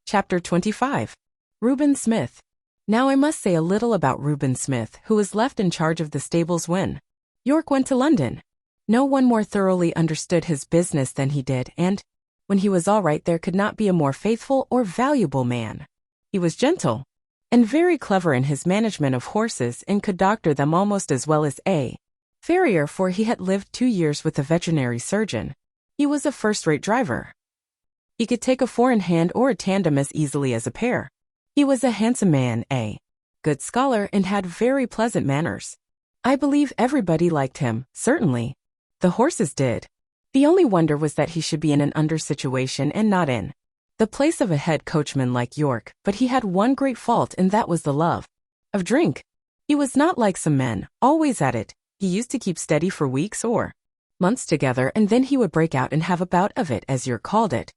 Chapter 25. Reuben Smith. Now I must say a little about Reuben Smith, who was left in charge of the stables when York went to London. No one more thoroughly understood his business than he did, and when he was all right there could not be a more faithful or valuable man. He was gentle and very clever in his management of horses and could doctor them almost as well as a farrier, for he had lived 2 years with a veterinary surgeon. He was a first-rate driver. He could take a four-in-hand or a tandem as easily as a pair. He was a handsome man, a good scholar, and had very pleasant manners. I believe everybody liked him, certainly. The horses did. The only wonder was that he should be in an under situation and not in the place of a head coachman like York, but he had one great fault, and that was the love of drink. He was not like some men, always at it. He used to keep steady for weeks or months together, and then he would break out and have a bout of it, as York called it,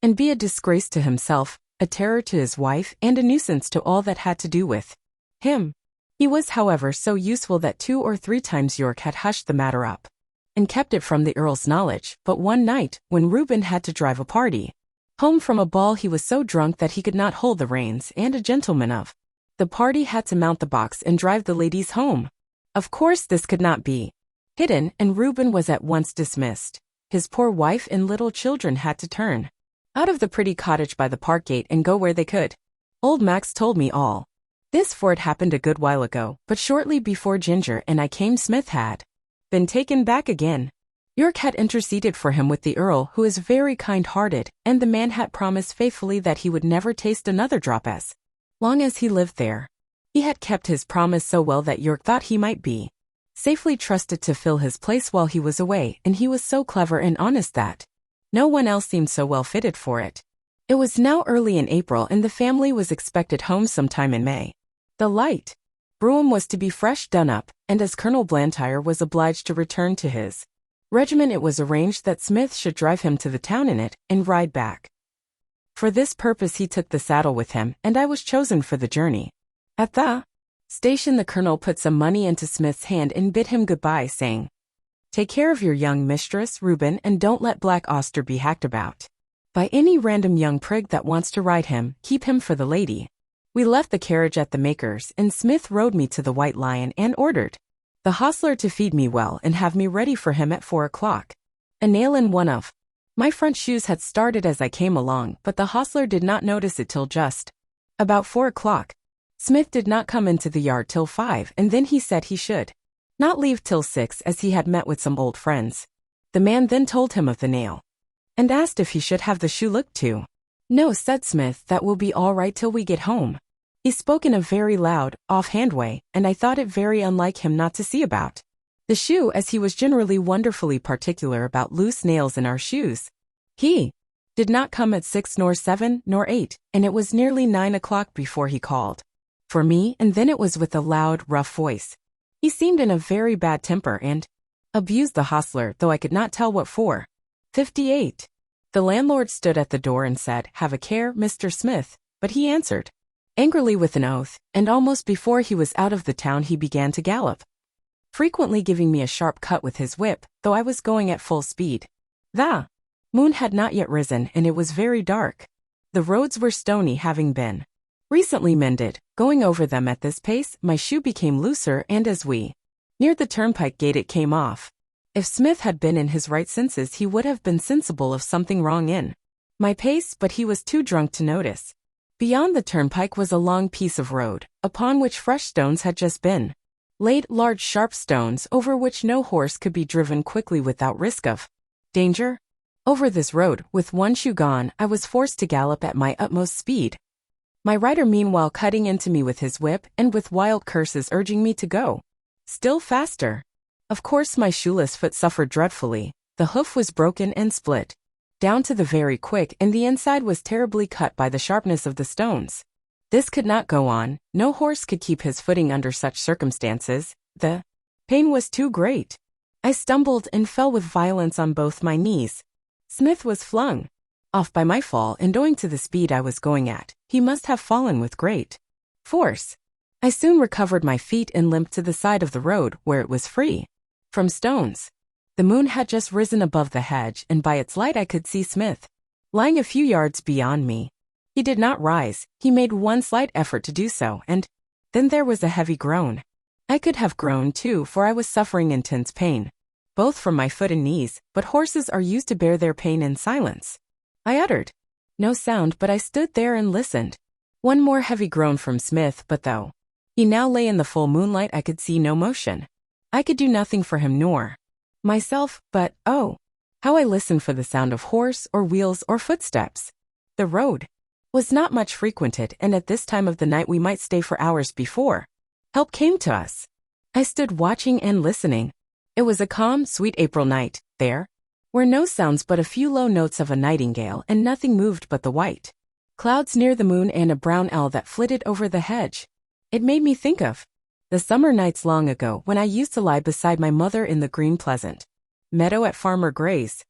and be a disgrace to himself, a terror to his wife, and a nuisance to all that had to do with him. He was, however, so useful that 2 or 3 times York had hushed the matter up and kept it from the Earl's knowledge, but one night, when Reuben had to drive a party home from a ball, he was so drunk that he could not hold the reins, and a gentleman of the party had to mount the box and drive the ladies home. Of course this could not be hidden, and Reuben was at once dismissed. His poor wife and little children had to turn out of the pretty cottage by the park gate and go where they could. Old Max told me all this, for it happened a good while ago, but shortly before Ginger and I came, Smith had been taken back again. York had interceded for him with the Earl, who is very kind-hearted, and the man had promised faithfully that he would never taste another drop as long as he lived there. He had kept his promise so well that York thought he might be safely trusted to fill his place while he was away, and he was so clever and honest that no one else seemed so well fitted for it. It was now early in April, and the family was expected home sometime in May. The light brougham was to be fresh done up, and as Colonel Blantyre was obliged to return to his regiment, it was arranged that Smith should drive him to the town in it and ride back. For this purpose he took the saddle with him, and I was chosen for the journey. At the station the Colonel put some money into Smith's hand and bid him goodbye, saying, "Take care of your young mistress, Reuben, and don't let Black Auster be hacked about by any random young prig that wants to ride him. Keep him for the lady." We left the carriage at the maker's, and Smith rode me to the White Lion and ordered the hostler to feed me well and have me ready for him at 4 o'clock. A nail in one of my front shoes had started as I came along, but the hostler did not notice it till just about 4 o'clock. Smith did not come into the yard till 5, and then he said he should not leave till 6, as he had met with some old friends. The man then told him of the nail and asked if he should have the shoe looked to. "No," said Smith, "that will be all right till we get home." He spoke in a very loud, off-hand way, and I thought it very unlike him not to see about the shoe, as he was generally wonderfully particular about loose nails in our shoes. He did not come at 6 nor 7 nor 8, and it was nearly 9 o'clock before he called for me, and then it was with a loud, rough voice. He seemed in a very bad temper and abused the hostler, though I could not tell what for. 58. The landlord stood at the door and said, "Have a care, Mr. Smith," but he answered angrily with an oath, and almost before he was out of the town he began to gallop, frequently giving me a sharp cut with his whip, though I was going at full speed. The moon had not yet risen, and it was very dark. The roads were stony, having been recently mended. Going over them at this pace, my shoe became looser, and as we neared the turnpike gate it came off. If Smith had been in his right senses he would have been sensible of something wrong in my pace, but he was too drunk to notice. Beyond the turnpike was a long piece of road, upon which fresh stones had just been laid, large sharp stones over which no horse could be driven quickly without risk of danger. Over this road, with one shoe gone, I was forced to gallop at my utmost speed, my rider meanwhile cutting into me with his whip and with wild curses urging me to go still faster. Of course my shoeless foot suffered dreadfully. The hoof was broken and split down to the very quick, and the inside was terribly cut by the sharpness of the stones. This could not go on. No horse could keep his footing under such circumstances. The pain was too great. I stumbled and fell with violence on both my knees. Smith was flung off by my fall, and owing to the speed I was going at, he must have fallen with great force. I soon recovered my feet and limped to the side of the road, where it was free from stones. The moon had just risen above the hedge, and by its light I could see Smith lying a few yards beyond me. He did not rise. He made one slight effort to do so, and then there was a heavy groan. I could have groaned too, for I was suffering intense pain, both from my foot and knees, but horses are used to bear their pain in silence. I uttered no sound, but I stood there and listened. One more heavy groan from Smith, but though he now lay in the full moonlight, I could see no motion. I could do nothing for him nor myself, but oh, how I listened for the sound of horse or wheels or footsteps. The road was not much frequented, and at this time of the night we might stay for hours before help came to us. I stood watching and listening. It was a calm, sweet April night. There were no sounds but a few low notes of a nightingale, and nothing moved but the white clouds near the moon and a brown owl that flitted over the hedge. It made me think of the summer nights long ago when I used to lie beside my mother in the green pleasant meadow at Farmer Gray's.